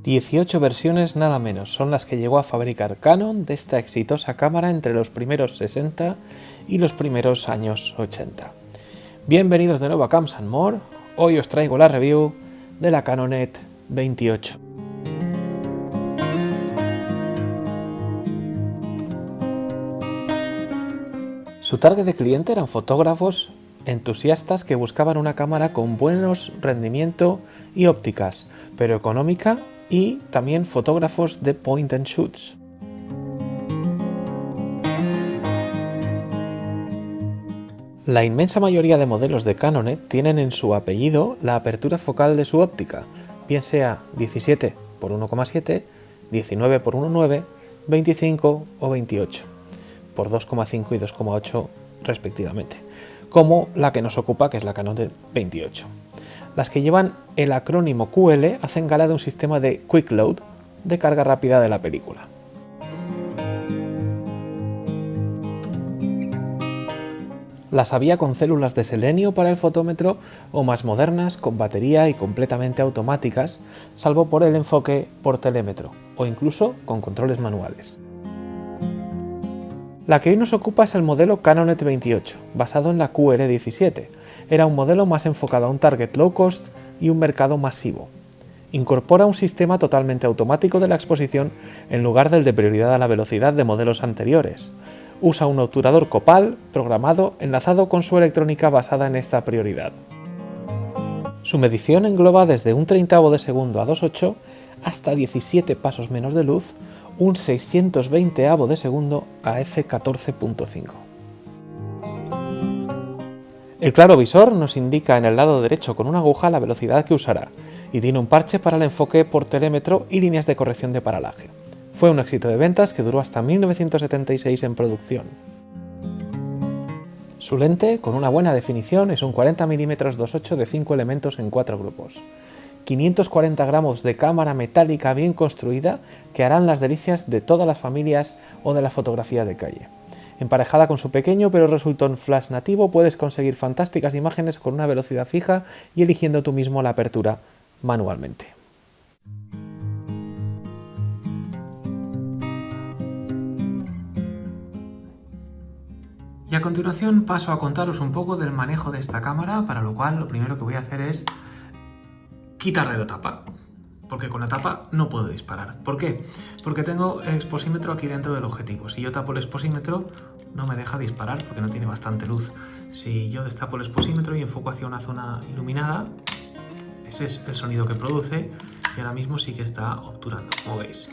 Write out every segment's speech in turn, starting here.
18 versiones nada menos son las que llegó a fabricar Canon de esta exitosa cámara entre los primeros 60 y los primeros años 80. Bienvenidos de nuevo a Camps & More. Hoy os traigo la review de la Canonet 28. Su target de cliente eran fotógrafos entusiastas que buscaban una cámara con buenos rendimiento y ópticas, pero económica, y también fotógrafos de point and shoots. La inmensa mayoría de modelos de Canonet tienen en su apellido la apertura focal de su óptica, bien sea 17 x 1,7, 19 x 1,9, 25 o 28 por 2,5 y 2,8 respectivamente, como la que nos ocupa, que es la Canonet 28. Las que llevan el acrónimo QL hacen gala de un sistema de Quick Load, de carga rápida de la película. Las había con células de selenio para el fotómetro o más modernas con batería y completamente automáticas, salvo por el enfoque por telémetro o incluso con controles manuales. La que hoy nos ocupa es el modelo Canonet 28, basado en la QL17. Era un modelo más enfocado a un target low cost y un mercado masivo. Incorpora un sistema totalmente automático de la exposición en lugar del de prioridad a la velocidad de modelos anteriores. Usa un obturador Copal programado enlazado con su electrónica basada en esta prioridad. Su medición engloba desde un 30avo de segundo a 2.8 hasta 17 pasos menos de luz, un 620avo de segundo a f14.5. El claro visor nos indica en el lado derecho con una aguja la velocidad que usará y tiene un parche para el enfoque por telémetro y líneas de corrección de paralaje. Fue un éxito de ventas que duró hasta 1976 en producción. Su lente, con una buena definición, es un 40 mm 2.8 de 5 elementos en 4 grupos. 540 gramos de cámara metálica bien construida que harán las delicias de todas las familias o de la fotografía de calle. Emparejada con su pequeño pero resultón flash nativo, puedes conseguir fantásticas imágenes con una velocidad fija y eligiendo tú mismo la apertura manualmente. Y a continuación paso a contaros un poco del manejo de esta cámara, para lo cual lo primero que voy a hacer es quitarle la tapa, porque con la tapa no puedo disparar. ¿Por qué? Porque tengo el exposímetro aquí dentro del objetivo. Si yo tapo el exposímetro no me deja disparar porque no tiene bastante luz. Si yo destapo el exposímetro y enfoco hacia una zona iluminada, ese es el sonido que produce y ahora mismo sí que está obturando, como veis.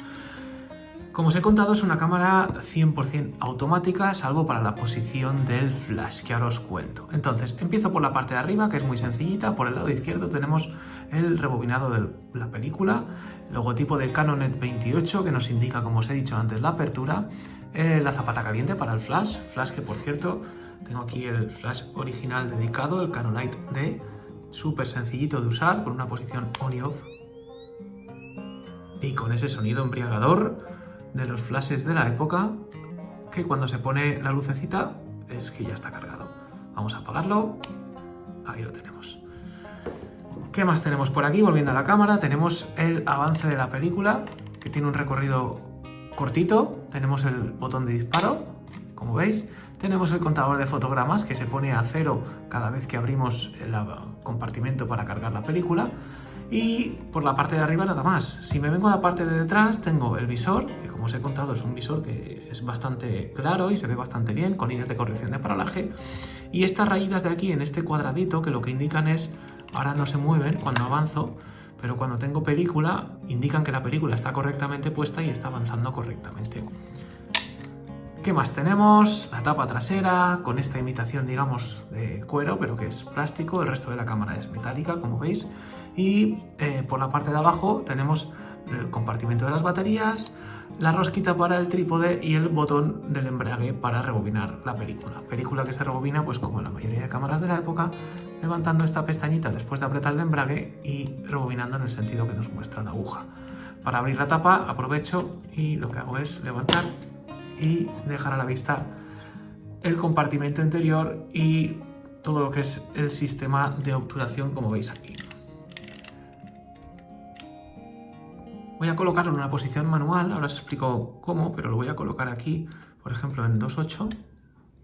Como os he contado, es una cámara 100% automática, salvo para la posición del flash, que ahora os cuento. Entonces, empiezo por la parte de arriba, que es muy sencillita. Por el lado izquierdo tenemos el rebobinado de la película, el logotipo de Canonet 28, que nos indica, como os he dicho antes, la apertura, la zapata caliente para el flash, que por cierto, tengo aquí el flash original dedicado, el Canolite D, súper sencillito de usar, con una posición on y off, y con ese sonido embriagador de los flashes de la época, que cuando se pone la lucecita es que ya está cargado. Vamos a apagarlo. Ahí lo tenemos. ¿Qué más tenemos por aquí? Volviendo a la cámara, tenemos el avance de la película, que tiene un recorrido cortito. Tenemos el botón de disparo, como veis. Tenemos el contador de fotogramas, que se pone a 0 cada vez que abrimos el compartimento para cargar la película. Y por la parte de arriba nada más. Si me vengo a la parte de detrás, tengo el visor, que como os he contado es un visor que es bastante claro y se ve bastante bien, con líneas de corrección de paralaje. Y estas rayitas de aquí en este cuadradito, que lo que indican es, ahora no se mueven cuando avanzo, pero cuando tengo película, indican que la película está correctamente puesta y está avanzando correctamente. ¿Qué más tenemos? La tapa trasera, con esta imitación, digamos, de cuero, pero que es plástico. El resto de la cámara es metálica, como veis. Y por la parte de abajo tenemos el compartimento de las baterías, la rosquita para el trípode y el botón del embrague para rebobinar la película. Película que se rebobina, pues como en la mayoría de cámaras de la época, levantando esta pestañita después de apretar el embrague y rebobinando en el sentido que nos muestra la aguja. Para abrir la tapa aprovecho y lo que hago es levantar y dejar a la vista el compartimento interior y todo lo que es el sistema de obturación, como veis aquí. voy a colocarlo en una posición manual, ahora os explico cómo, pero lo voy a colocar aquí, por ejemplo en 2.8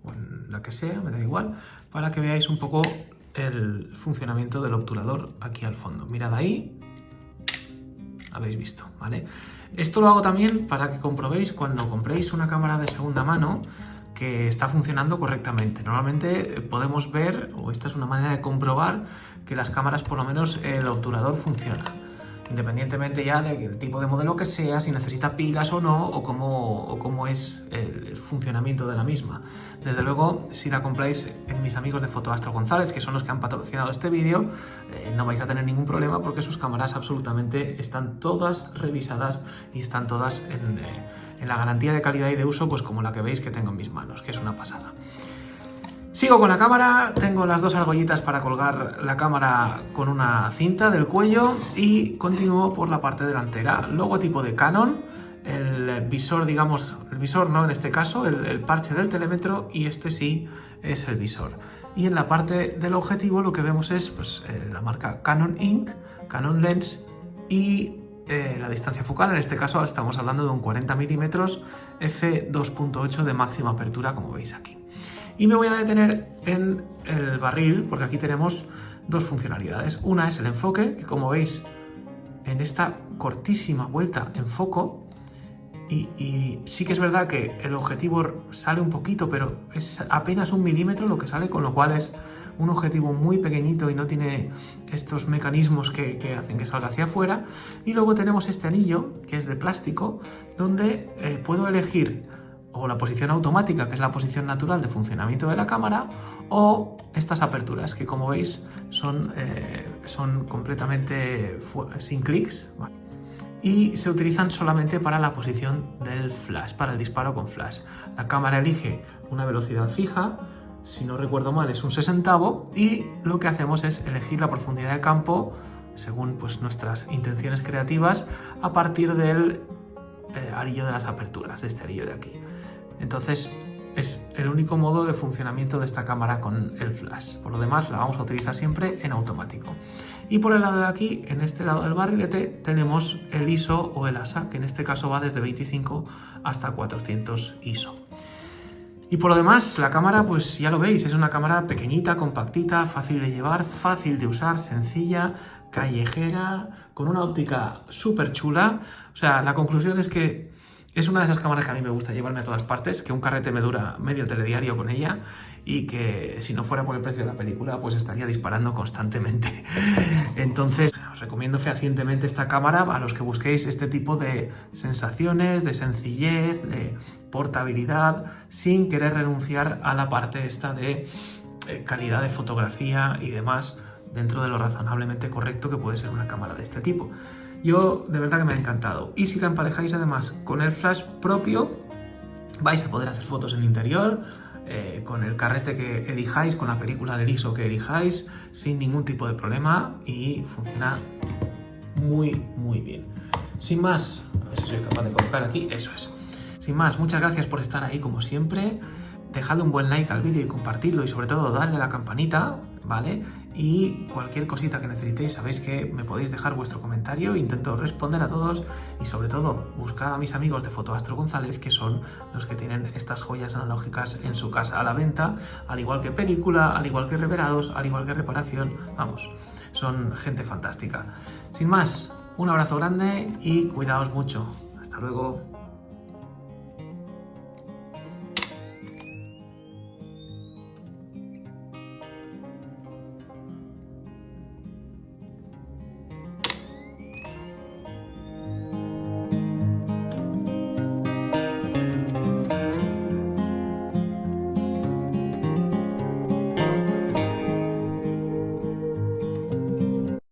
o en la que sea, me da igual, para que veáis un poco el funcionamiento del obturador aquí al fondo. Mirad ahí, habéis visto, ¿vale? Esto lo hago también para que comprobéis cuando compréis una cámara de segunda mano que está funcionando correctamente. Normalmente podemos ver, o esta es una manera de comprobar, que las cámaras, por lo menos el obturador funciona. Independientemente ya del tipo de modelo que sea, si necesita pilas o no, o cómo es el funcionamiento de la misma. Desde luego, si la compráis en mis amigos de Fotoastro González, que son los que han patrocinado este vídeo, no vais a tener ningún problema porque sus cámaras absolutamente están todas revisadas y están todas en la garantía de calidad y de uso, pues como la que veis que tengo en mis manos, que es una pasada. Sigo con la cámara, tengo las dos argollitas para colgar la cámara con una cinta del cuello y continúo por la parte delantera. Logotipo de Canon, el visor, digamos, el visor no en este caso, el parche del telémetro, y este sí es el visor. Y en la parte del objetivo lo que vemos es pues, la marca Canon Inc, Canon Lens y la distancia focal. En este caso estamos hablando de un 40 mm f2.8 de máxima apertura, como veis aquí. Y me voy a detener en el barril porque aquí tenemos dos funcionalidades. Una es el enfoque, que como veis en esta cortísima vuelta enfoco, y sí que es verdad que el objetivo sale un poquito, pero es apenas 1 milímetro lo que sale, con lo cual es un objetivo muy pequeñito y no tiene estos mecanismos que hacen que salga hacia afuera. Y luego tenemos este anillo, que es de plástico, donde puedo elegir o la posición automática, que es la posición natural de funcionamiento de la cámara, o estas aperturas, que como veis son completamente sin clics, ¿vale? Y se utilizan solamente para la posición del flash, para el disparo con flash. La cámara elige una velocidad fija, si no recuerdo mal es un 60avo, y lo que hacemos es elegir la profundidad de campo según pues, nuestras intenciones creativas a partir del arillo de las aperturas, de este arillo de aquí. Entonces es el único modo de funcionamiento de esta cámara con el flash. Por lo demás la vamos a utilizar siempre en automático. Y por el lado de aquí, en este lado del barrilete, tenemos el ISO o el ASA, que en este caso va desde 25 hasta 400 ISO. Y por lo demás, la cámara, pues ya lo veis, es una cámara pequeñita, compactita, fácil de llevar, fácil de usar, sencilla, callejera, con una óptica súper chula. O sea, la conclusión es que es una de esas cámaras que a mí me gusta llevarme a todas partes, que un carrete me dura medio telediario con ella y que si no fuera por el precio de la película pues estaría disparando constantemente. Entonces os recomiendo fehacientemente esta cámara a los que busquéis este tipo de sensaciones, de sencillez, de portabilidad, sin querer renunciar a la parte esta de calidad de fotografía y demás, dentro de lo razonablemente correcto que puede ser una cámara de este tipo. Yo de verdad que me ha encantado, y si la emparejáis además con el flash propio vais a poder hacer fotos en interior, con el carrete que elijáis, con la película del ISO que elijáis, sin ningún tipo de problema, y funciona muy bien. Sin más, a ver si soy capaz de colocar aquí, eso es. Sin más, muchas gracias por estar ahí como siempre. Dejadle un buen like al vídeo y compartidlo, y sobre todo dadle a la campanita, ¿vale? Y cualquier cosita que necesitéis, sabéis que me podéis dejar vuestro comentario, intento responder a todos, y sobre todo buscad a mis amigos de Fotoastro González, que son los que tienen estas joyas analógicas en su casa a la venta, al igual que película, al igual que reverados, al igual que reparación, vamos, son gente fantástica. Sin más, un abrazo grande y cuidaos mucho. Hasta luego.